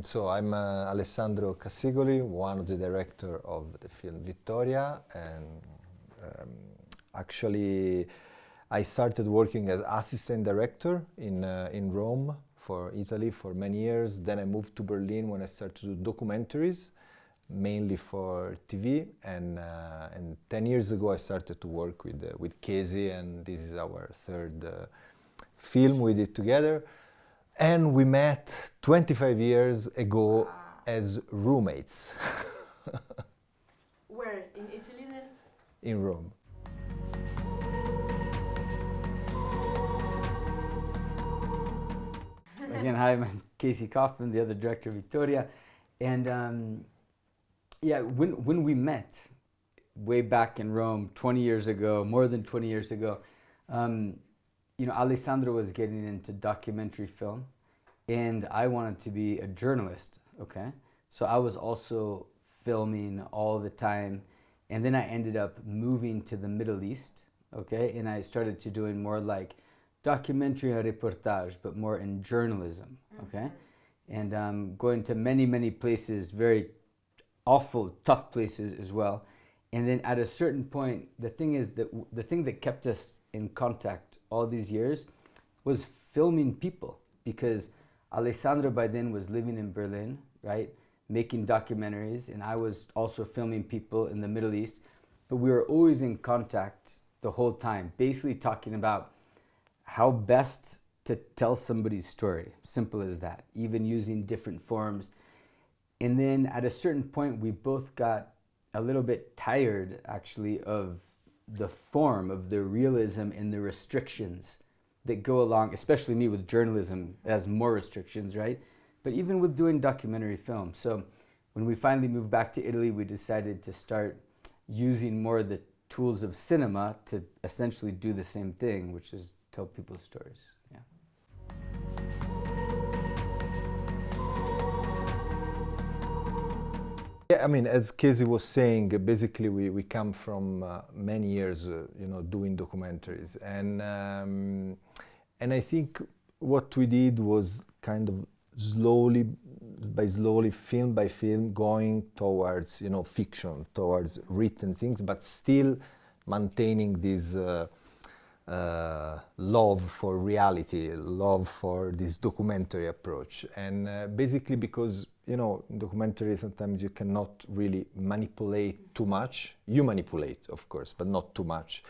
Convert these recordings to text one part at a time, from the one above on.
So I'm Alessandro Cassigoli, one of the director of the film VITTORIA, and actually I started working as assistant director in Rome for Italy for many years. Then I moved to Berlin when I started to do documentaries, mainly for TV, and 10 years ago I started to work with Casey, and this is our third film we did together. And we met 25 years ago as roommates. Where? In Italy then? In Rome. Again, hi, I'm Casey Kauffman, the other director of VITTORIA. And yeah, when we met way back in Rome 20 years ago, more than 20 years ago, you know, Alessandro was getting into documentary film, and I wanted to be a journalist, okay? So I was also filming all the time, and then I ended up moving to the Middle East, okay? And I started to doing more like documentary and reportage, but more in journalism, okay? And going to many places, very awful, tough places as well. And then at a certain point, the thing is that the thing that kept us in contact all these years was filming people, because Alessandro by then was living in Berlin, right, making documentaries, and I was also filming people in the Middle East, but we were always in contact the whole time, basically talking about how best to tell somebody's story, simple as that, even using different forms. And then at a certain point, we both got a little bit tired, actually, of the form, of the realism and the restrictions that go along, especially me with journalism, it has more restrictions, right? But even with doing documentary film. So when we finally moved back to Italy, we decided to start using more of the tools of cinema to essentially do the same thing, which is tell people's stories. Yeah. Yeah, I mean, as Casey was saying, basically we come from many years, you know, doing documentaries, and I think what we did was kind of slowly, film by film, going towards, you know, fiction, towards written things, but still maintaining this love for reality, love for this documentary approach, and basically because, you know, in documentary sometimes you cannot really manipulate too much. You manipulate, of course, but not too much.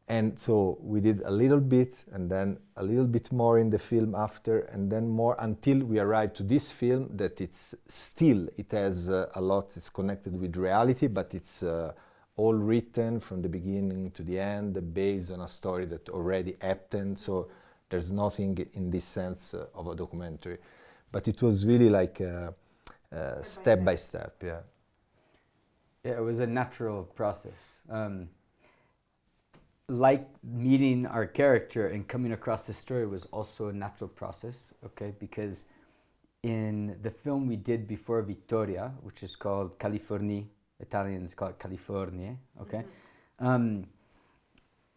And so we did a little bit, and then a little bit more in the film after, and then more, until we arrived to this film that it's still, it has a lot, it's connected with reality, but it's all written from the beginning to the end, based on a story that already happened. So there's nothing in this sense of a documentary. But it was really like step by step, yeah. Yeah, it was a natural process. Like meeting our character and coming across the story was also a natural process, okay? Because in the film we did before Vittoria, which is called Californie, Italians call it Californie, okay?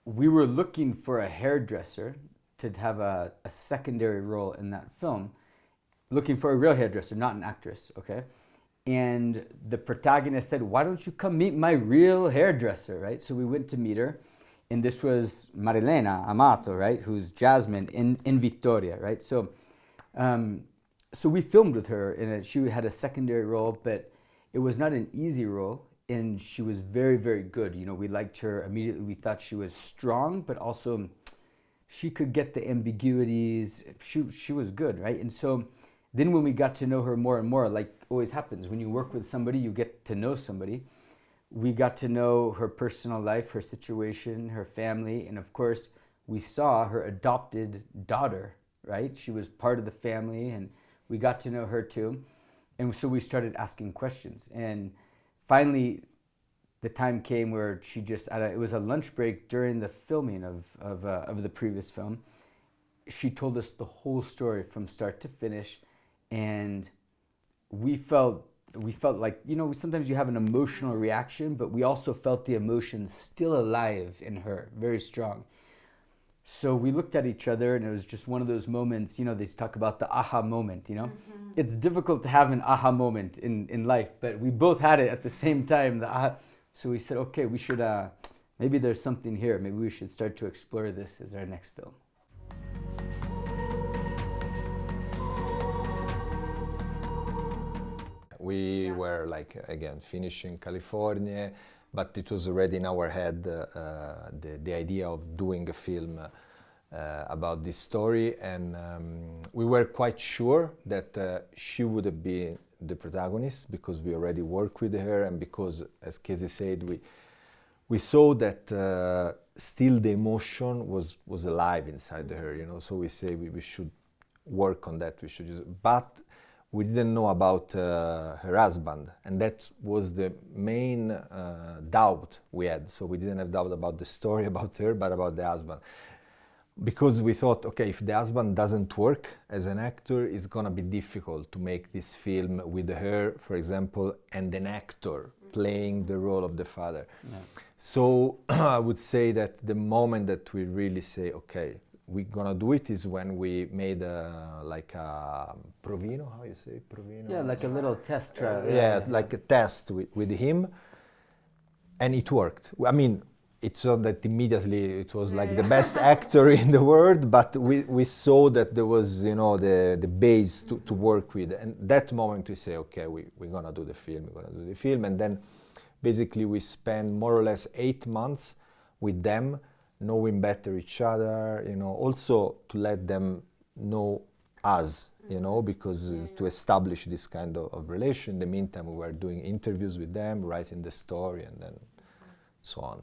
We were looking for a hairdresser to have a secondary role in that film, looking for a real hairdresser, not an actress, okay? And the protagonist said, why don't you come meet my real hairdresser, right? So we went to meet her, and this was Marilena Amato, right? Who's Jasmine in Vittoria, right? So so we filmed with her, and she had a secondary role, but it was not an easy role, and she was very good. You know, we liked her immediately. We thought she was strong, but also she could get the ambiguities. She was good, right? And so then when we got to know her more and more, like always happens, when you work with somebody, you get to know somebody. We got to know her personal life, her situation, her family, and of course, we saw her adopted daughter, right? She was part of the family, and we got to know her too. And so we started asking questions. And finally, the time came where she just, it was a lunch break during the filming of the previous film. She told us the whole story from start to finish. And we felt like, you know, sometimes you have an emotional reaction, but we also felt the emotion still alive in her, very strong. So we looked at each other, and it was just one of those moments, you know, they talk about the aha moment, you know. It's difficult to have an aha moment in life, but we both had it at the same time, the aha. So we said, okay, we should, maybe there's something here. Maybe we should start to explore this as our next film. We were like, again, finishing California, but it was already in our head, the idea of doing a film about this story, and we were quite sure that she would have been the protagonist because we already worked with her, and because, as Casey said, we saw that still the emotion was alive inside her, you know. So we say we should work on that. We should use it, but we didn't know about her husband, and that was the main doubt we had. So we didn't have doubt about the story about her, but about the husband. Because we thought, okay, if the husband doesn't work as an actor, it's gonna be difficult to make this film with her, for example, and an actor playing the role of the father. Yeah. So I would say that the moment that we really say, okay, we're gonna do it, is when we made like a provino, how you say provino? Yeah, like a little test trial. Yeah, like a test with him, and it worked. I mean, it's not that immediately it was like the best actor in the world, but we saw that there was, you know, the base to work with. And that moment we say, okay, we're gonna do the film, and then basically we spend more or less 8 months with them, knowing better each other, you know, also to let them know us, you know, because to establish this kind of relation. In the meantime, we were doing interviews with them, writing the story, and then so on.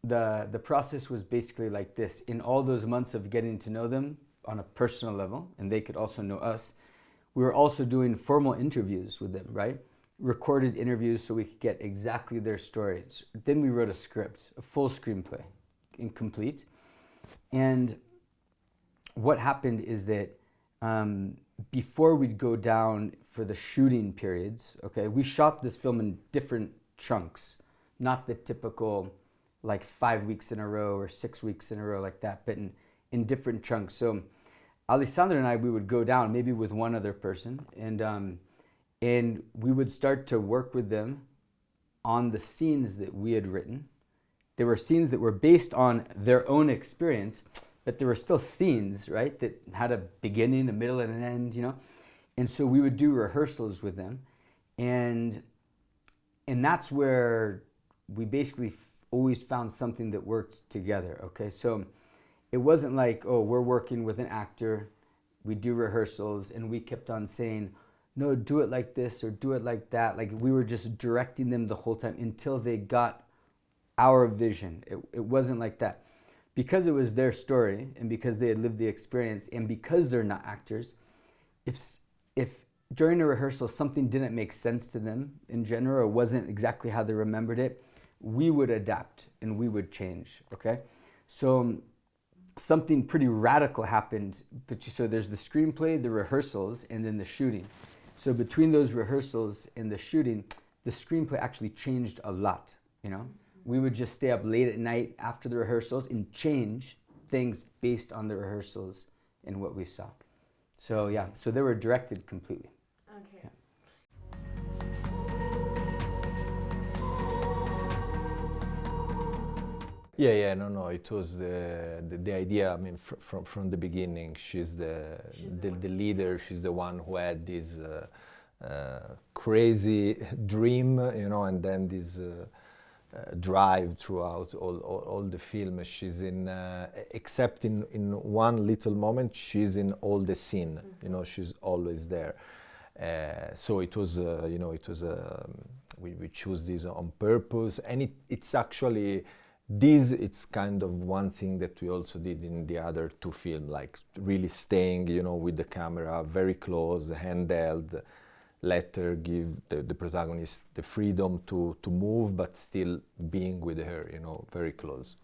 The process was basically like this. In all those months of getting to know them on a personal level, and they could also know us, we were also doing formal interviews with them, right? Recorded interviews so we could get exactly their stories. Then we wrote a script, a full screenplay, incomplete. And what happened is that before we'd go down for the shooting periods, okay, we shot this film in different chunks, not the typical like 5 weeks in a row or 6 weeks in a row like that, but in different chunks. So Alessandro and I, we would go down maybe with one other person, and we would start to work with them on the scenes that we had written. There were scenes that were based on their own experience, but there were still scenes, right, that had a beginning, a middle, and an end, you know? And so we would do rehearsals with them, and that's where we basically always found something that worked together, okay? So it wasn't like, oh, we're working with an actor, we do rehearsals, and we kept on saying, no, do it like this or do it like that. Like we were just directing them the whole time until they got our vision. It wasn't like that. Because it was their story, and because they had lived the experience, and because they're not actors, if during a rehearsal something didn't make sense to them in general, or wasn't exactly how they remembered it, we would adapt and we would change, okay? So something pretty radical happened. So there's the screenplay, the rehearsals, and then the shooting. So between those rehearsals and the shooting, the screenplay actually changed a lot, you know? We would just stay up late at night after the rehearsals and change things based on the rehearsals and what we saw. So yeah, so they were directed completely. Okay. Yeah. No, it was the idea. I mean, from the beginning, she's the leader. She's the one who had this crazy dream, you know, and then this drive throughout all the film. She's in, except in one little moment, she's in all the scene. You know, she's always there. So it was, you know, it was we choose this on purpose, and it's actually. It's kind of one thing that we also did in the other two films, like really staying, you know, with the camera very close, handheld, let her give the protagonist the freedom to move, but still being with her, you know, very close.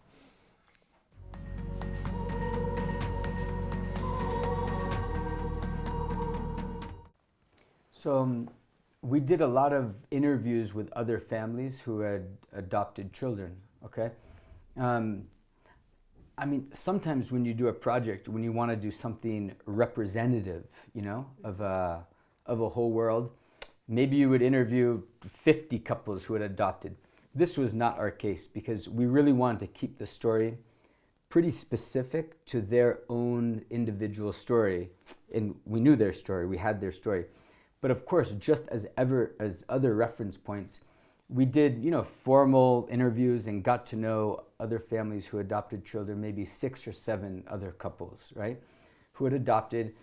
So we did a lot of interviews with other families who had adopted children, okay? I mean, sometimes when you do a project, when you want to do something representative, you know, of a whole world, maybe you would interview 50 couples who had adopted. This was not our case because we really wanted to keep the story pretty specific to their own individual story. And we knew their story, we had their story. But of course, just as other reference points, we did, you know, formal interviews and got to know other families who adopted children, maybe 6 or 7 other couples, right, who had adopted,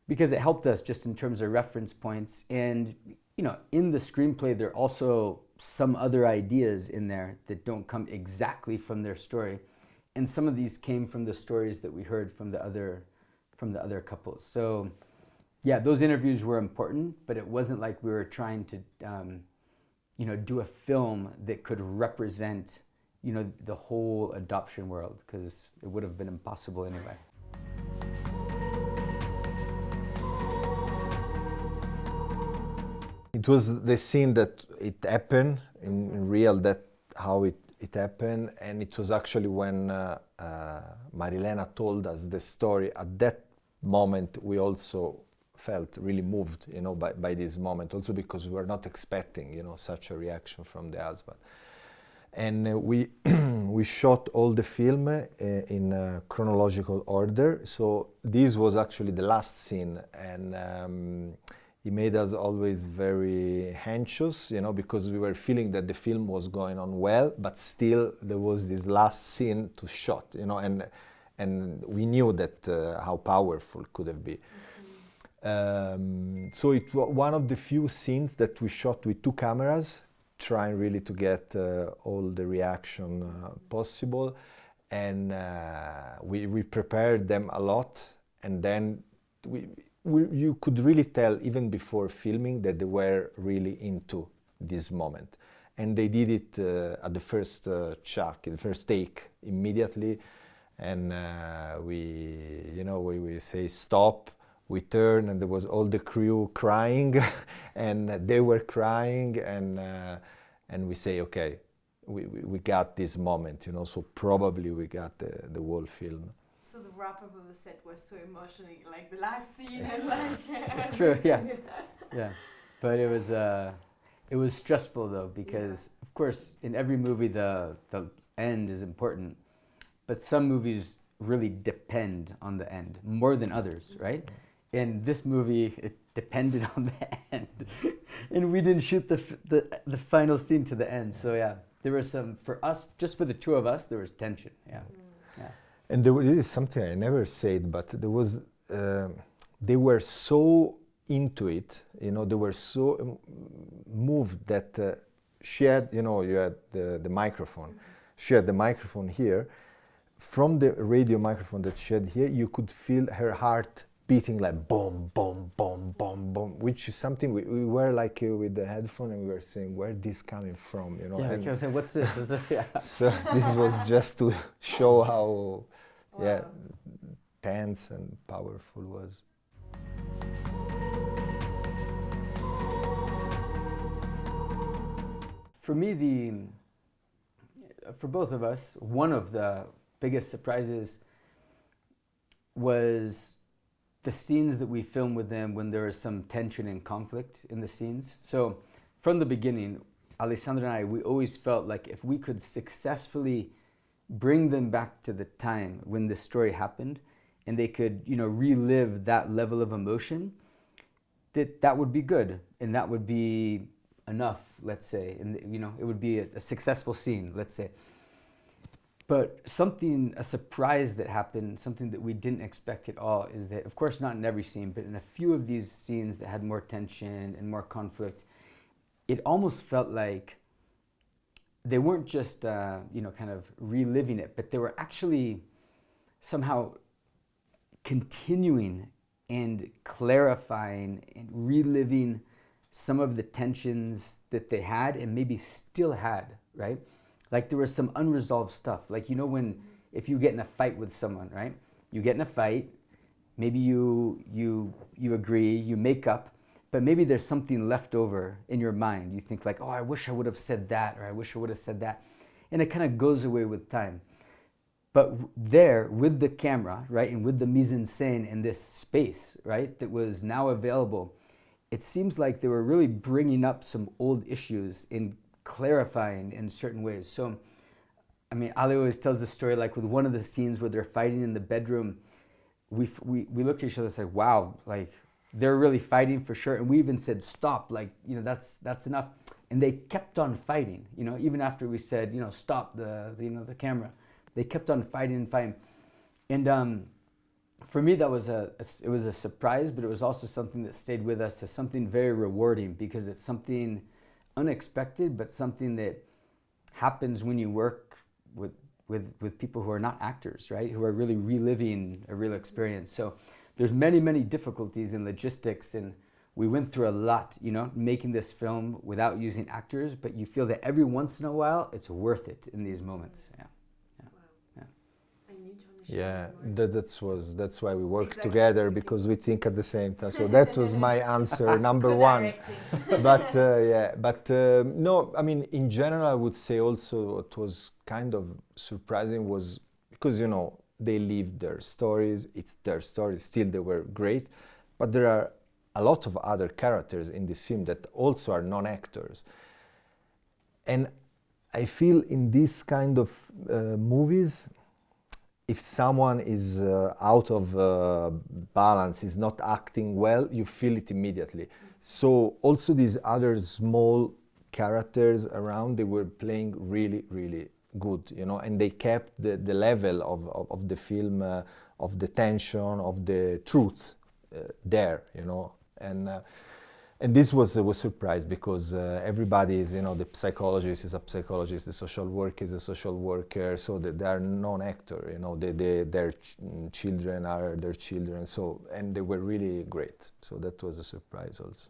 because it helped us just in terms of reference points. And, you know, in the screenplay, there are also some other ideas in there that don't come exactly from their story. And some of these came from the stories that we heard from the other couples. So, yeah, those interviews were important, but it wasn't like we were trying to, you know, do a film that could represent, you know, the whole adoption world, because it would have been impossible anyway. It was the scene that it happened in real, that how it happened, and it was actually when Marilena told us the story. At that moment, we also felt really moved, you know, by this moment, also because we were not expecting, you know, such a reaction from the husband. And we we shot all the film in chronological order. So this was actually the last scene, and it made us always very anxious, you know, because we were feeling that the film was going on well, but still there was this last scene to shot, you know, and we knew that how powerful could have been. So it was one of the few scenes that we shot with 2 cameras, trying really to get all the reaction possible, and we prepared them a lot, and then you could really tell even before filming that they were really into this moment, and they did it at the first chuck, the first take, immediately, and we say stop. We turned, and there was all the crew crying, and they were crying, and we say, okay, we got this moment, you know. So probably we got the whole film. So the wrap-up of the set was so emotional, like the last scene, and like. It's true, yeah, yeah. But it was stressful though, because of course in every movie the end is important, but some movies really depend on the end more than others, right? And this movie, it depended on the end, and we didn't shoot the final scene to the end. So yeah, there was some, for us, just for the 2 of us, there was tension. Yeah, yeah. And this is something I never said, but there was, they were so into it, you know, they were so moved that she had, you know, you had the microphone. She had the microphone here. From the radio microphone that she had here, you could feel her heart beating like boom, boom, boom, boom, boom, which is something we were like with the headphone, and we were saying, where this coming from, you know? Yeah, and I was saying, what's this? Yeah. So this was just to show how, Wow. yeah, tense and powerful it was. For me, for both of us, one of the biggest surprises was the scenes that we filmed with them when there was some tension and conflict in the scenes. So from the beginning, Alessandro and I, we always felt like if we could successfully bring them back to the time when this story happened, and they could, you know, relive that level of emotion, that would be good, and that would be enough, let's say, and you know, it would be a successful scene, let's say. But a surprise that happened, something that we didn't expect at all, is that, of course, not in every scene, but in a few of these scenes that had more tension and more conflict, it almost felt like they weren't just, you know, kind of reliving it, but they were actually somehow continuing and clarifying and reliving some of the tensions that they had and maybe still had, right? Like there was some unresolved stuff. Like, you know, if you get in a fight with someone, right? You get in a fight, maybe you agree, you make up, but maybe there's something left over in your mind. You think like, oh, I wish I would have said that, or I wish I would have said that. And it kind of goes away with time. But there, with the camera, right, and with the mise en scène in this space, right, that was now available, it seems like they were really bringing up some old issues and clarifying in certain ways. So, I mean, Ali always tells the story, like with one of the scenes where they're fighting in the bedroom, we looked at each other and said, wow, like they're really fighting for sure. And we even said, stop, like, you know, that's enough. And they kept on fighting, you know, even after we said, you know, stop the camera. They kept on fighting and fighting. And for me, that was it was a surprise, but it was also something that stayed with us as something very rewarding, because it's something unexpected, but something that happens when you work with people who are not actors, right? Who are really reliving a real experience. So there's many, many difficulties in logistics, and we went through a lot, you know, making this film without using actors, but you feel that every once in a while, it's worth it in these moments. Yeah. Yeah, that's why we work together, because we think at the same time. So that was my answer, number one. But no, I mean, in general, I would say also what was kind of surprising was because, you know, they lived their stories. It's their stories. Still, they were great, but there are a lot of other characters in this film that also are non-actors, and I feel in this kind of movies, if someone is out of balance, is not acting well, you feel it immediately. So also these other small characters around, they were playing really, really good, you know, and they kept the level of the film, of the tension, of the truth there, you know. And this was a surprise, because everybody is, you know, the psychologist is a psychologist, the social worker is a social worker, so they are non-actor, you know, their children are their children, so, and they were really great. So that was a surprise also.